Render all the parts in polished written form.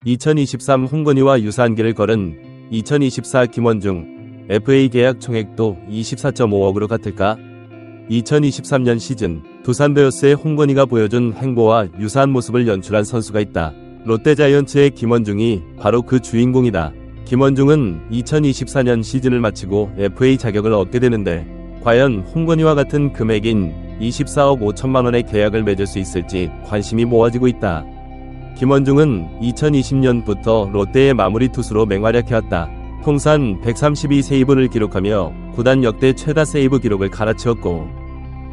(2023) 홍건희와 유사한 길을 걸은 2024 김원중 FA 계약 총액도 24.5억으로 같을까? 2023년 시즌 두산 베어스의 홍건희가 보여준 행보와 유사한 모습을 연출한 선수가 있다. 롯데자이언츠의 김원중이 바로 그 주인공이다. 김원중은 2024년 시즌을 마치고 FA 자격을 얻게 되는데 과연 홍건희와 같은 금액인 24억 5천만 원의 계약을 맺을 수 있을지 관심이 모아지고 있다. 김원중은 2020년부터 롯데의 마무리 투수로 맹활약해왔다. 통산 132세이브를 기록하며 구단 역대 최다 세이브 기록을 갈아치웠고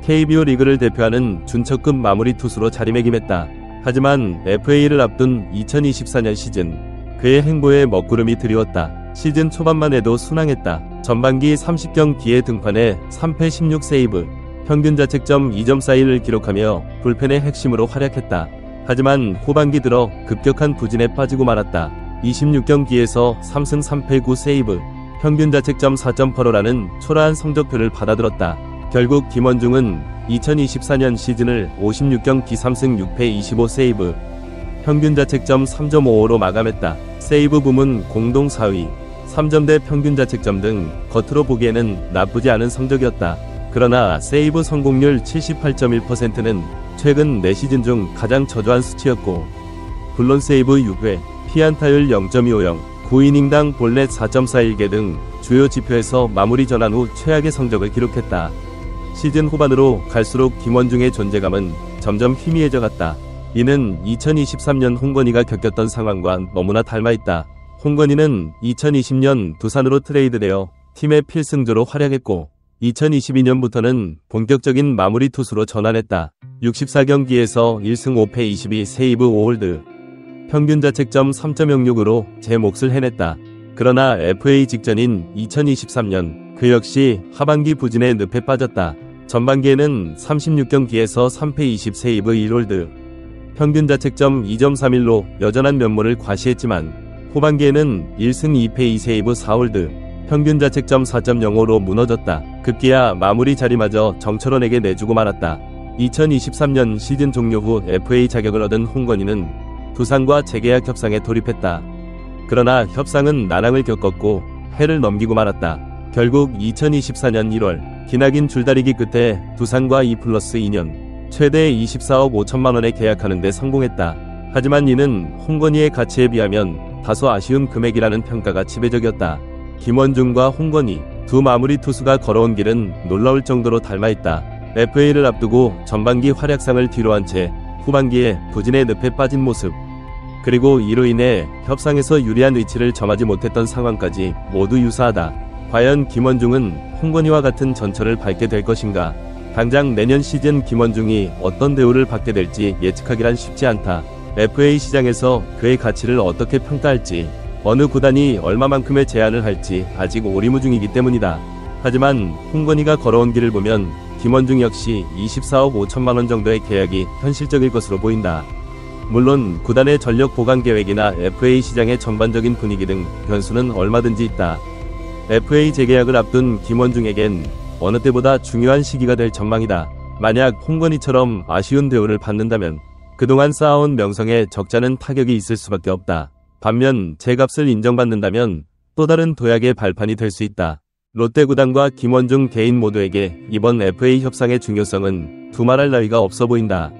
KBO 리그를 대표하는 준척급 마무리 투수로 자리매김했다. 하지만 FA를 앞둔 2024년 시즌 그의 행보에 먹구름이 드리웠다. 시즌 초반만 해도 순항했다. 전반기 30경기에 등판해 3패 16세이브, 평균 자책점 2.41을 기록하며 불펜의 핵심으로 활약했다. 하지만 후반기 들어 급격한 부진에 빠지고 말았다. 26경기에서 3승 3패 9세이브, 평균 자책점 4.85라는 초라한 성적표를 받아들었다. 결국 김원중은 2024년 시즌을 56경기 3승 6패 25세이브, 평균 자책점 3.55로 마감했다. 세이브 부문 공동 4위, 3점대 평균 자책점 등 겉으로 보기에는 나쁘지 않은 성적이었다. 그러나 세이브 성공률 78.1%는 최근 4시즌 중 가장 저조한 수치였고 블론 세이브 6회, 피안타율 0.250, 9이닝당 볼넷 4.41개 등 주요 지표에서 마무리 전환 후 최악의 성적을 기록했다. 시즌 후반으로 갈수록 김원중의 존재감은 점점 희미해져 갔다. 이는 2023년 홍건희가 겪었던 상황과 너무나 닮아있다. 홍건희는 2020년 두산으로 트레이드되어 팀의 필승조로 활약했고 2022년부터는 본격적인 마무리 투수로 전환했다. 64경기에서 1승 5패 22세이브 5홀드, 평균 자책점 3.06으로 제 몫을 해냈다. 그러나 FA 직전인 2023년 그 역시 하반기 부진에 늪에 빠졌다. 전반기에는 36경기에서 3패 20세이브 1홀드, 평균 자책점 2.31로 여전한 면모를 과시했지만 후반기에는 1승 2패 2세이브 4홀드, 평균 자책점 4.05로 무너졌다. 급기야 마무리 자리마저 정철원에게 내주고 말았다. 2023년 시즌 종료 후 FA 자격을 얻은 홍건희는 두산과 재계약 협상에 돌입했다. 그러나 협상은 난항을 겪었고 해를 넘기고 말았다. 결국 2024년 1월 기나긴 줄다리기 끝에 두산과 2+2년 최대 24억 5천만 원에 계약하는 데 성공했다. 하지만 이는 홍건희의 가치에 비하면 다소 아쉬운 금액이라는 평가가 지배적이었다. 김원중과 홍건희 두 마무리 투수가 걸어온 길은 놀라울 정도로 닮아있다. FA를 앞두고 전반기 활약상을 뒤로한 채 후반기에 부진의 늪에 빠진 모습, 그리고 이로 인해 협상에서 유리한 위치를 점하지 못했던 상황까지 모두 유사하다. 과연 김원중은 홍건희와 같은 전철을 밟게 될 것인가? 당장 내년 시즌 김원중이 어떤 대우를 받게 될지 예측하기란 쉽지 않다. FA 시장에서 그의 가치를 어떻게 평가할지, 어느 구단이 얼마만큼의 제안을 할지 아직 오리무중이기 때문이다. 하지만 홍건희가 걸어온 길을 보면 김원중 역시 24억 5천만 원 정도의 계약이 현실적일 것으로 보인다. 물론 구단의 전력 보강 계획이나 FA 시장의 전반적인 분위기 등 변수는 얼마든지 있다. FA 재계약을 앞둔 김원중에겐 어느 때보다 중요한 시기가 될 전망이다. 만약 홍건희처럼 아쉬운 대우를 받는다면 그동안 쌓아온 명성에 적잖은 타격이 있을 수밖에 없다. 반면 제값을 인정받는다면 또 다른 도약의 발판이 될 수 있다. 롯데구단과 김원중 개인 모두에게 이번 FA 협상의 중요성은 두말할 나위가 없어 보인다.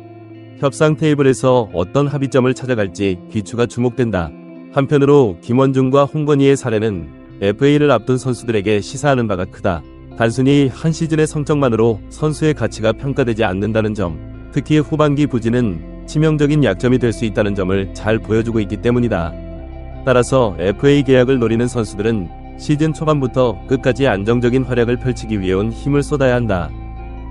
협상 테이블에서 어떤 합의점을 찾아갈지 귀추가 주목된다. 한편으로 김원중과 홍건희의 사례는 FA를 앞둔 선수들에게 시사하는 바가 크다. 단순히 한 시즌의 성적만으로 선수의 가치가 평가되지 않는다는 점, 특히 후반기 부진은 치명적인 약점이 될 수 있다는 점을 잘 보여주고 있기 때문이다. 따라서 FA 계약을 노리는 선수들은 시즌 초반부터 끝까지 안정적인 활약을 펼치기 위해 온 힘을 쏟아야 한다.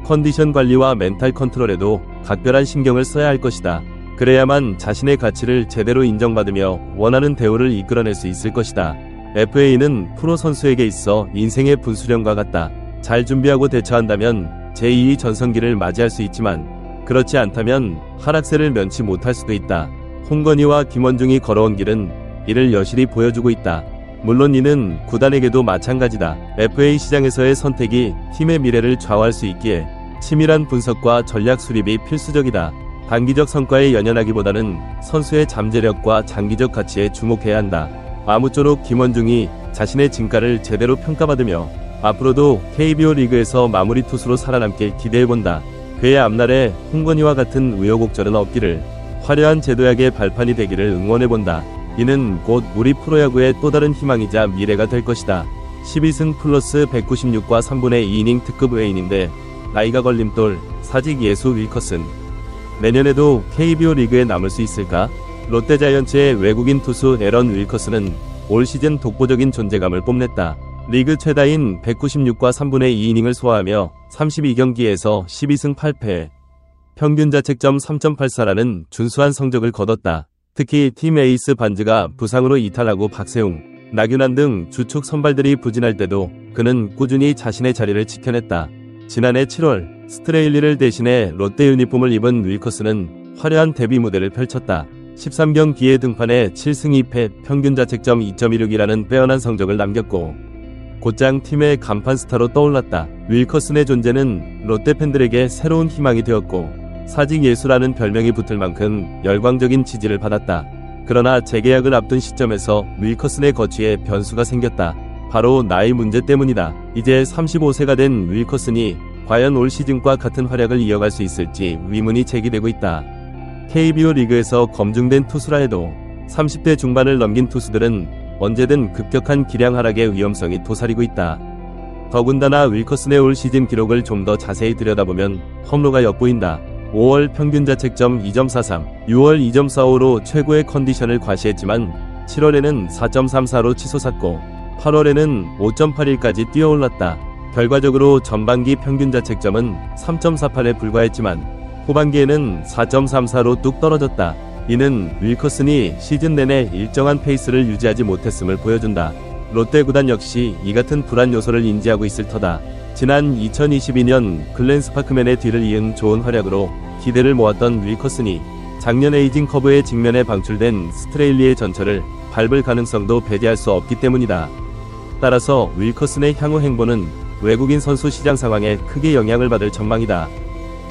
컨디션 관리와 멘탈 컨트롤에도 각별한 신경을 써야 할 것이다. 그래야만 자신의 가치를 제대로 인정받으며 원하는 대우를 이끌어낼 수 있을 것이다. FA는 프로 선수에게 있어 인생의 분수령과 같다. 잘 준비하고 대처한다면 제2의 전성기를 맞이할 수 있지만 그렇지 않다면 하락세를 면치 못할 수도 있다. 홍건희와 김원중이 걸어온 길은 이를 여실히 보여주고 있다. 물론 이는 구단에게도 마찬가지다. FA 시장에서의 선택이 팀의 미래를 좌우할 수 있기에 치밀한 분석과 전략 수립이 필수적이다. 단기적 성과에 연연하기보다는 선수의 잠재력과 장기적 가치에 주목해야 한다. 아무쪼록 김원중이 자신의 진가를 제대로 평가받으며 앞으로도 KBO 리그에서 마무리 투수로 살아남길 기대해본다. 그의 앞날에 홍건희와 같은 우여곡절은 없기를, 화려한 제도약의 발판이 되기를 응원해본다. 이는 곧 우리 프로야구의 또 다른 희망이자 미래가 될 것이다. 12승 플러스 196과 3분의 2이닝 특급 외인인데 나이가 걸림돌, 사직 예수 윌커슨. 내년에도 KBO 리그에 남을 수 있을까? 롯데자이언츠의 외국인 투수 에런 윌커슨은 올 시즌 독보적인 존재감을 뽐냈다. 리그 최다인 196과 3분의 2이닝을 소화하며 32경기에서 12승 8패, 평균 자책점 3.84라는 준수한 성적을 거뒀다. 특히 팀 에이스 반즈가 부상으로 이탈하고 박세웅, 나균환 등 주축 선발들이 부진할 때도 그는 꾸준히 자신의 자리를 지켜냈다. 지난해 7월 스트레일리를 대신해 롯데 유니폼을 입은 윌커슨은 화려한 데뷔 무대를 펼쳤다. 13경기에 등판해 7승 2패, 평균 자책점 2.16이라는 빼어난 성적을 남겼고 곧장 팀의 간판 스타로 떠올랐다. 윌커슨의 존재는 롯데 팬들에게 새로운 희망이 되었고 사직 예수라는 별명이 붙을 만큼 열광적인 지지를 받았다. 그러나 재계약을 앞둔 시점에서 윌커슨의 거취에 변수가 생겼다. 바로 나이 문제 때문이다. 이제 35세가 된 윌커슨이 과연 올 시즌과 같은 활약을 이어갈 수 있을지 의문이 제기되고 있다. KBO 리그에서 검증된 투수라 해도 30대 중반을 넘긴 투수들은 언제든 급격한 기량 하락의 위험성이 도사리고 있다. 더군다나 윌커슨의 올 시즌 기록을 좀 더 자세히 들여다보면 험로가 엿보인다. 5월 평균 자책점 2.43, 6월 2.45로 최고의 컨디션을 과시했지만 7월에는 4.34로 치솟았고 8월에는 5.81까지 뛰어올랐다. 결과적으로 전반기 평균 자책점은 3.48에 불과했지만 후반기에는 4.34로 뚝 떨어졌다. 이는 윌커슨이 시즌 내내 일정한 페이스를 유지하지 못했음을 보여준다. 롯데 구단 역시 이 같은 불안 요소를 인지하고 있을 터다. 지난 2022년 글렌 스파크맨의 뒤를 이은 좋은 활약으로 기대를 모았던 윌커슨이 작년 에이징 커브에 직면해 방출된 스트레일리의 전철을 밟을 가능성도 배제할 수 없기 때문이다. 따라서 윌커슨의 향후 행보는 외국인 선수 시장 상황에 크게 영향을 받을 전망이다.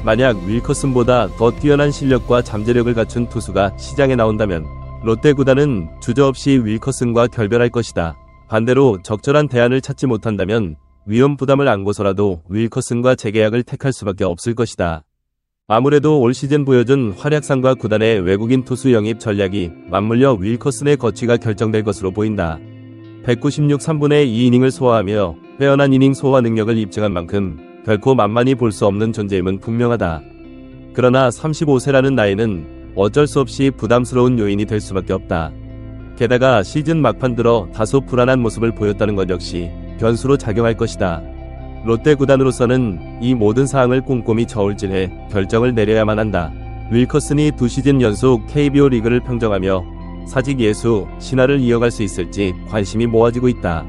만약 윌커슨보다 더 뛰어난 실력과 잠재력을 갖춘 투수가 시장에 나온다면 롯데 구단은 주저없이 윌커슨과 결별할 것이다. 반대로 적절한 대안을 찾지 못한다면 위험 부담을 안고서라도 윌커슨과 재계약을 택할 수밖에 없을 것이다. 아무래도 올 시즌 보여준 활약상과 구단의 외국인 투수 영입 전략이 맞물려 윌커슨의 거취가 결정될 것으로 보인다. 196 3분의 2이닝을 소화하며 빼어난 이닝 소화 능력을 입증한 만큼 결코 만만히 볼 수 없는 존재임은 분명하다. 그러나 35세라는 나이는 어쩔 수 없이 부담스러운 요인이 될 수밖에 없다. 게다가 시즌 막판 들어 다소 불안한 모습을 보였다는 것 역시 변수로 작용할 것이다. 롯데 구단으로서는 이 모든 사항을 꼼꼼히 저울질해 결정을 내려야만 한다. 윌커슨이 2시즌 연속 KBO 리그를 평정하며 사직 예수, 신화를 이어갈 수 있을지 관심이 모아지고 있다.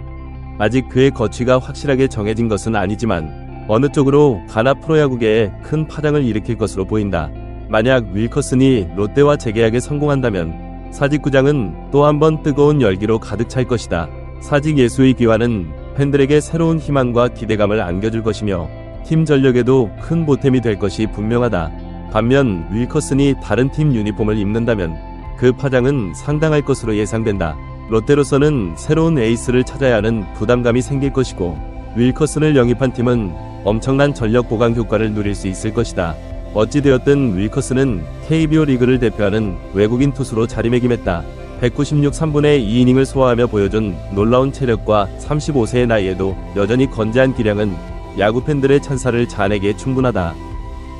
아직 그의 거취가 확실하게 정해진 것은 아니지만 어느 쪽으로 가나 프로야구계에 큰 파장을 일으킬 것으로 보인다. 만약 윌커슨이 롯데와 재계약에 성공한다면 사직구장은 또 한 번 뜨거운 열기로 가득 찰 것이다. 사직 예수의 귀환은 팬들에게 새로운 희망과 기대감을 안겨줄 것이며 팀 전력에도 큰 보탬이 될 것이 분명하다. 반면 윌커슨이 다른 팀 유니폼을 입는다면 그 파장은 상당할 것으로 예상된다. 롯데로서는 새로운 에이스를 찾아야 하는 부담감이 생길 것이고 윌커슨을 영입한 팀은 엄청난 전력 보강 효과를 누릴 수 있을 것이다. 어찌되었든 윌커슨은 KBO 리그를 대표하는 외국인 투수로 자리매김했다. 196 3분의 2이닝을 소화하며 보여준 놀라운 체력과 35세의 나이에도 여전히 건재한 기량은 야구 팬들의 찬사를 자아내기에 충분하다.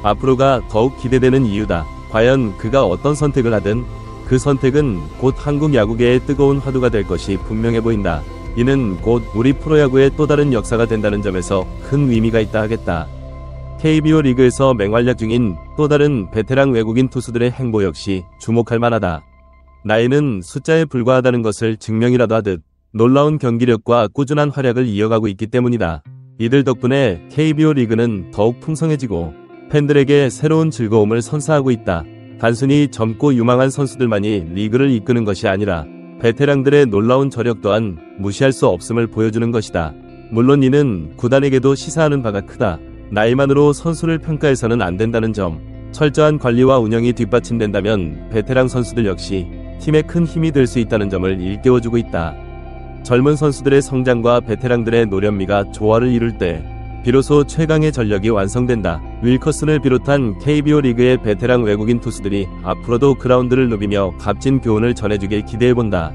앞으로가 더욱 기대되는 이유다. 과연 그가 어떤 선택을 하든 그 선택은 곧 한국 야구계의 뜨거운 화두가 될 것이 분명해 보인다. 이는 곧 우리 프로야구의 또 다른 역사가 된다는 점에서 큰 의미가 있다 하겠다. KBO 리그에서 맹활약 중인 또 다른 베테랑 외국인 투수들의 행보 역시 주목할 만하다. 나이는 숫자에 불과하다는 것을 증명이라도 하듯 놀라운 경기력과 꾸준한 활약을 이어가고 있기 때문이다. 이들 덕분에 KBO 리그는 더욱 풍성해지고 팬들에게 새로운 즐거움을 선사하고 있다. 단순히 젊고 유망한 선수들만이 리그를 이끄는 것이 아니라 베테랑들의 놀라운 저력 또한 무시할 수 없음을 보여주는 것이다. 물론 이는 구단에게도 시사하는 바가 크다. 나이만으로 선수를 평가해서는 안 된다는 점, 철저한 관리와 운영이 뒷받침된다면 베테랑 선수들 역시 팀에 큰 힘이 될 수 있다는 점을 일깨워주고 있다. 젊은 선수들의 성장과 베테랑들의 노련미가 조화를 이룰 때 비로소 최강의 전력이 완성된다. 윌커슨을 비롯한 KBO 리그의 베테랑 외국인 투수들이 앞으로도 그라운드를 누비며 값진 교훈을 전해주길 기대해본다.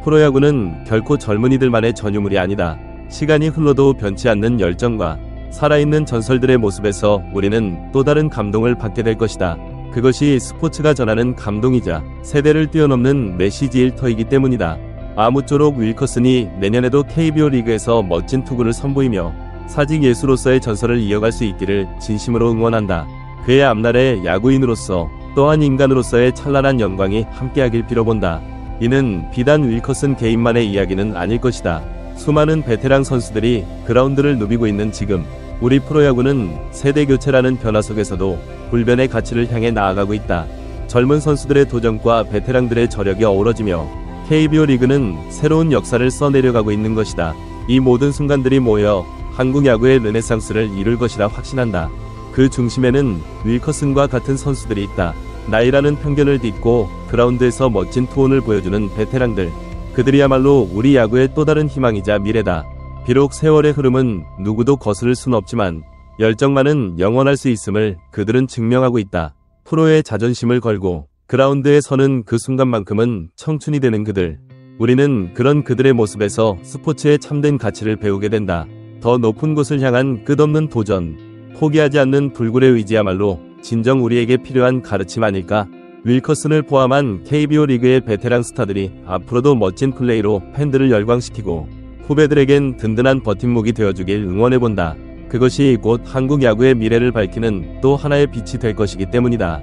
프로야구는 결코 젊은이들만의 전유물이 아니다. 시간이 흘러도 변치 않는 열정과 살아있는 전설들의 모습에서 우리는 또 다른 감동을 받게 될 것이다. 그것이 스포츠가 전하는 감동이자 세대를 뛰어넘는 메시지 일터이기 때문이다. 아무쪼록 윌커슨이 내년에도 KBO 리그에서 멋진 투구를 선보이며 사직 예수로서의 전설을 이어갈 수 있기를 진심으로 응원한다. 그의 앞날에 야구인으로서 또한 인간으로서의 찬란한 영광이 함께하길 빌어본다. 이는 비단 윌커슨 개인만의 이야기는 아닐 것이다. 수많은 베테랑 선수들이 그라운드를 누비고 있는 지금, 우리 프로야구는 세대교체라는 변화 속에서도 불변의 가치를 향해 나아가고 있다. 젊은 선수들의 도전과 베테랑들의 저력이 어우러지며 KBO 리그는 새로운 역사를 써내려가고 있는 것이다. 이 모든 순간들이 모여 한국 야구의 르네상스를 이룰 것이라 확신한다. 그 중심에는 윌커슨과 같은 선수들이 있다. 나이라는 편견을 딛고 그라운드에서 멋진 투혼을 보여주는 베테랑들. 그들이야말로 우리 야구의 또 다른 희망이자 미래다. 비록 세월의 흐름은 누구도 거스를 순 없지만 열정만은 영원할 수 있음을 그들은 증명하고 있다. 프로의 자존심을 걸고 그라운드에 서는 그 순간만큼은 청춘이 되는 그들. 우리는 그런 그들의 모습에서 스포츠의 참된 가치를 배우게 된다. 더 높은 곳을 향한 끝없는 도전, 포기하지 않는 불굴의 의지야말로 진정 우리에게 필요한 가르침 아닐까? 윌커슨을 포함한 KBO 리그의 베테랑 스타들이 앞으로도 멋진 플레이로 팬들을 열광시키고 후배들에겐 든든한 버팀목이 되어주길 응원해본다. 그것이 곧 한국 야구의 미래를 밝히는 또 하나의 빛이 될 것이기 때문이다.